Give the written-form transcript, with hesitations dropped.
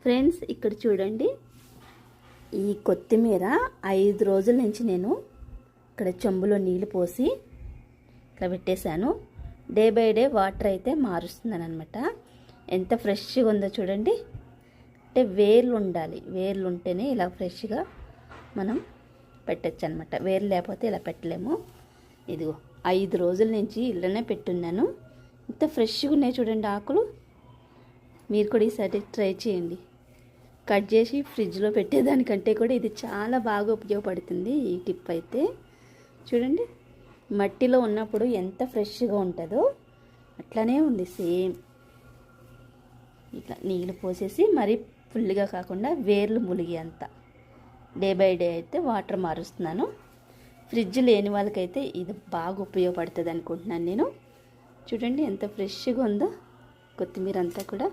Friends ఇక్కడ చూడండి, ఈ కొత్తిమీర 5 రోజుల నుంచి నేను ఇక్కడ చెంబులో నీళ్ళు పోసి ఇట్లా పెట్టేశాను. డే బై డే వాటర్ అయితే మారుస్తున్నాను అనమాట. ఎంత ఫ్రెష్గా ఉందో చూడండి. అంటే వేర్లు ఉండాలి, వేర్లు ఉంటేనే ఇలా ఫ్రెష్గా మనం పెట్టచ్చు అనమాట. వేర్లు లేకపోతే ఇలా పెట్టలేము. ఇదిగో 5 రోజుల నుంచి ఇళ్ళనే పెట్టున్నాను. ఇంత ఫ్రెష్గా ఉన్నాయి చూడండి ఆకులు. మీరు కూడా ఈసారి ట్రై చేయండి. కట్ చేసి ఫ్రిడ్జ్లో పెట్టేదానికంటే కూడా ఇది చాలా బాగా ఉపయోగపడుతుంది. ఈ టిప్ అయితే చూడండి, మట్టిలో ఉన్నప్పుడు ఎంత ఫ్రెష్గా ఉంటుందో అట్లానే ఉంది సేమ్. ఇట్లా నీళ్ళు పోసేసి మరీ ఫుల్గా కాకుండా వేర్లు ములిగి అంతా డే బై డే అయితే వాటర్ మారుస్తున్నాను. ఫ్రిడ్జ్ లేని వాళ్ళకైతే ఇది బాగా ఉపయోగపడుతుంది అనుకుంటున్నాను నేను. చూడండి ఎంత ఫ్రెష్గా ఉందో కొత్తిమీర అంతా కూడా.